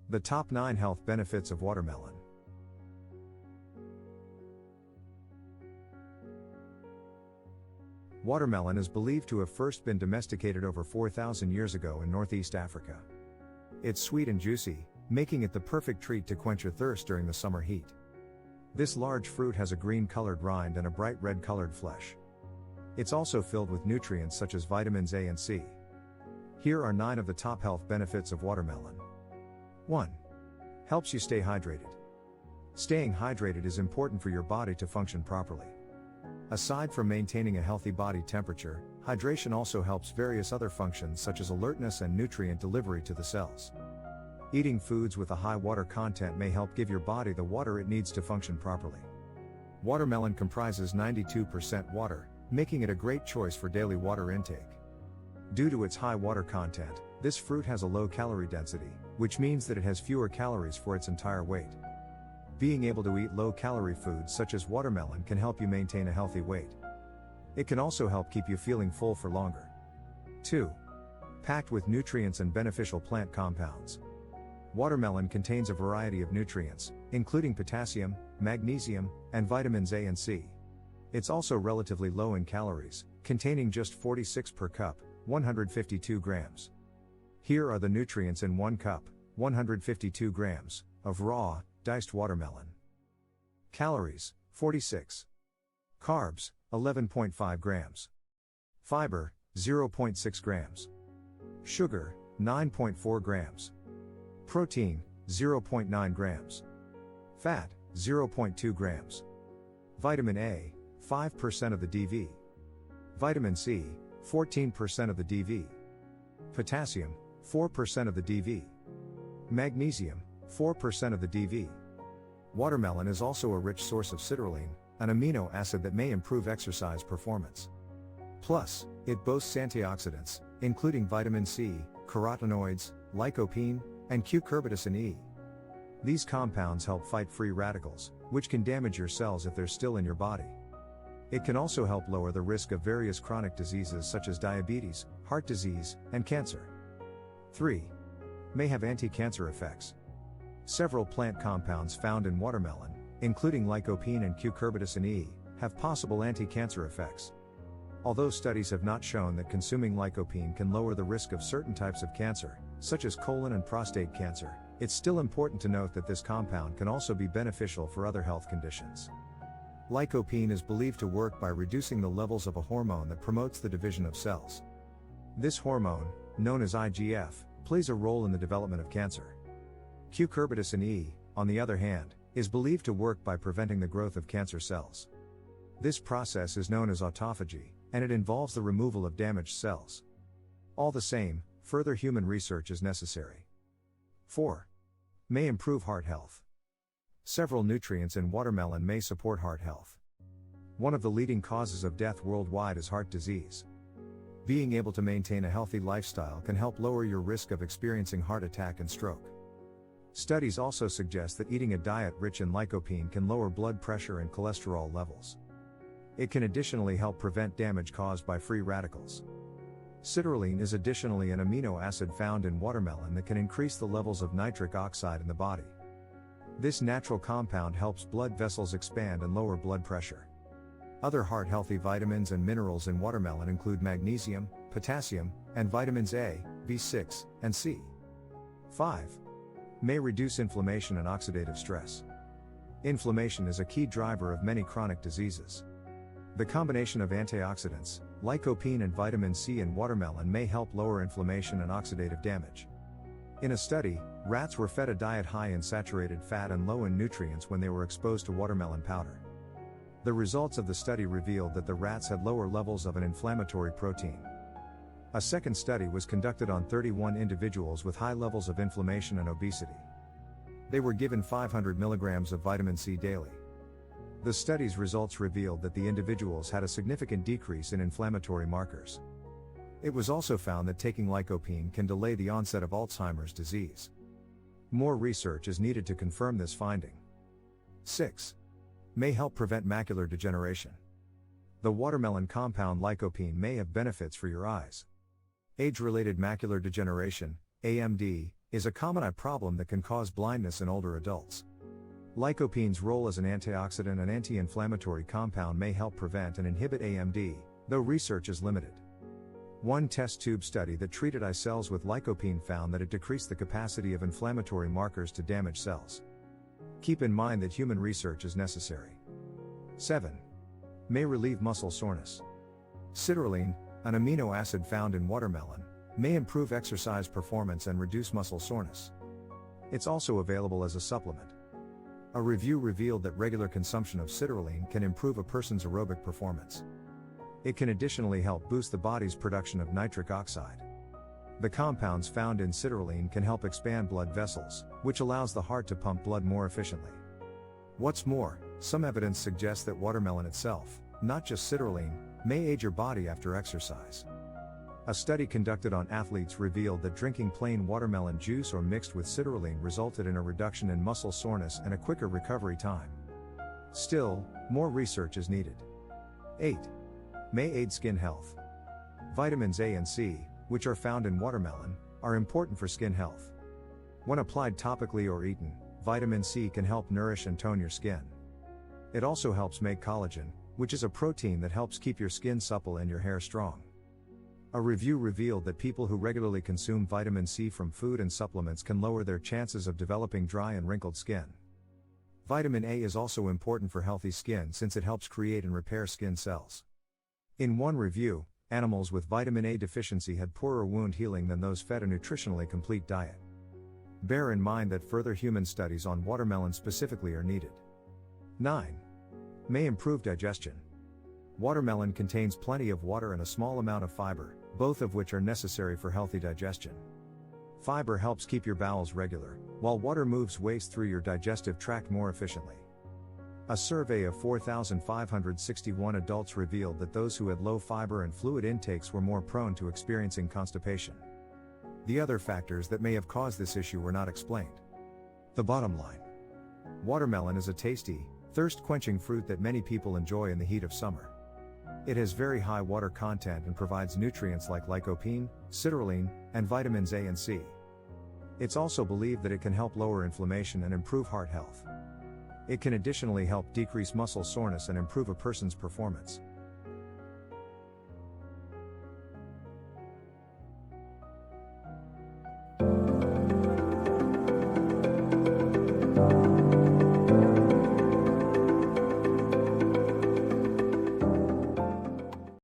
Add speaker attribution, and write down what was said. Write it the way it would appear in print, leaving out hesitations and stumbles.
Speaker 1: The top 9 health benefits of watermelon. Watermelon is believed to have first been domesticated over 4,000 years ago in Northeast Africa. It's sweet and juicy, making it the perfect treat to quench your thirst during the summer heat. This large fruit has a green-colored rind and a bright red-colored flesh. It's also filled with nutrients such as vitamins A and C. Here are 9 of the top health benefits of watermelon. 1. Helps you stay hydrated. Staying hydrated is important for your body to function properly. Aside from maintaining a healthy body temperature, hydration also helps various other functions such as alertness and nutrient delivery to the cells. Eating foods with a high water content may help give your body the water it needs to function properly. Watermelon comprises 92% water, making it a great choice for daily water intake. Due to its high water content, this fruit has a low calorie density, which means that it has fewer calories for its entire weight. Being able to eat low-calorie foods such as watermelon can help you maintain a healthy weight. It can also help keep you feeling full for longer. 2. Packed with nutrients and beneficial plant compounds. Watermelon contains a variety of nutrients, including potassium, magnesium, and vitamins A and C. It's also relatively low in calories, containing just 46 per cup, 152 grams. Here are the nutrients in 1 cup, 152 grams, of raw, diced watermelon. Calories, 46. Carbs, 11.5 grams. Fiber, 0.6 grams. Sugar, 9.4 grams. Protein, 0.9 grams. Fat, 0.2 grams. Vitamin A, 5% of the DV. Vitamin C, 14% of the DV. Potassium, 4% of the DV. Magnesium, 4% of the DV. Watermelon is also a rich source of citrulline, an amino acid that may improve exercise performance. Plus, it boasts antioxidants, including vitamin C, carotenoids, lycopene, and cucurbitacin E. These compounds help fight free radicals, which can damage your cells if they're still in your body. It can also help lower the risk of various chronic diseases such as diabetes, heart disease, and cancer. 3. May have anti-cancer effects. Several plant compounds found in watermelon, including lycopene and cucurbitacin E, have possible anti-cancer effects. Although studies have not shown that consuming lycopene can lower the risk of certain types of cancer, such as colon and prostate cancer, it's still important to note that this compound can also be beneficial for other health conditions. Lycopene is believed to work by reducing the levels of a hormone that promotes the division of cells. This hormone, known as IGF, plays a role in the development of cancer. Cucurbitacin E, on the other hand, is believed to work by preventing the growth of cancer cells. This process is known as autophagy, and it involves the removal of damaged cells. All the same, further human research is necessary. 4. May improve heart health. Several nutrients in watermelon may support heart health. One of the leading causes of death worldwide is heart disease. Being able to maintain a healthy lifestyle can help lower your risk of experiencing heart attack and stroke. Studies also suggest that eating a diet rich in lycopene can lower blood pressure and cholesterol levels. It can additionally help prevent damage caused by free radicals. Citrulline is additionally an amino acid found in watermelon that can increase the levels of nitric oxide in the body. This natural compound helps blood vessels expand and lower blood pressure. Other heart-healthy vitamins and minerals in watermelon include magnesium, potassium, and vitamins A, B6, and C. 5. May reduce inflammation and oxidative stress. Inflammation is a key driver of many chronic diseases. The combination of antioxidants, lycopene and vitamin C in watermelon may help lower inflammation and oxidative damage. In a study, rats were fed a diet high in saturated fat and low in nutrients when they were exposed to watermelon powder. The results of the study revealed that the rats had lower levels of an inflammatory protein. A second study was conducted on 31 individuals with high levels of inflammation and obesity. They were given 500 milligrams of vitamin C daily. The study's results revealed that the individuals had a significant decrease in inflammatory markers. It was also found that taking lycopene can delay the onset of Alzheimer's disease. More research is needed to confirm this finding. 6. May help prevent macular degeneration. The watermelon compound lycopene may have benefits for your eyes. Age-related macular degeneration, AMD, is a common eye problem that can cause blindness in older adults. Lycopene's role as an antioxidant and anti-inflammatory compound may help prevent and inhibit AMD, though research is limited. One test tube study that treated eye cells with lycopene found that it decreased the capacity of inflammatory markers to damage cells. Keep in mind that human research is necessary. 7. May relieve muscle soreness. Citrulline, an amino acid found in watermelon, may improve exercise performance and reduce muscle soreness. It's also available as a supplement. A review revealed that regular consumption of citrulline can improve a person's aerobic performance. It can additionally help boost the body's production of nitric oxide. The compounds found in citrulline can help expand blood vessels, which allows the heart to pump blood more efficiently. What's more, some evidence suggests that watermelon itself, not just citrulline, may aid your body after exercise. A study conducted on athletes revealed that drinking plain watermelon juice or mixed with citrulline resulted in a reduction in muscle soreness and a quicker recovery time. Still, more research is needed. 8. May aid skin health. Vitamins A and C, which are found in watermelon, are important for skin health. When applied topically or eaten, vitamin C can help nourish and tone your skin. It also helps make collagen, which is a protein that helps keep your skin supple and your hair strong. A review revealed that people who regularly consume vitamin C from food and supplements can lower their chances of developing dry and wrinkled skin. Vitamin A is also important for healthy skin since it helps create and repair skin cells. In one review, animals with vitamin A deficiency had poorer wound healing than those fed a nutritionally complete diet. Bear in mind that further human studies on watermelon specifically are needed. 9. May improve digestion. Watermelon contains plenty of water and a small amount of fiber, both of which are necessary for healthy digestion. Fiber helps keep your bowels regular, while water moves waste through your digestive tract more efficiently. A survey of 4,561 adults revealed that those who had low fiber and fluid intakes were more prone to experiencing constipation. The other factors that may have caused this issue were not explained. The bottom line: watermelon is a tasty, thirst-quenching fruit that many people enjoy in the heat of summer. It has very high water content and provides nutrients like lycopene, citrulline, and vitamins A and C. It's also believed that it can help lower inflammation and improve heart health. It can additionally help decrease muscle soreness and improve a person's performance.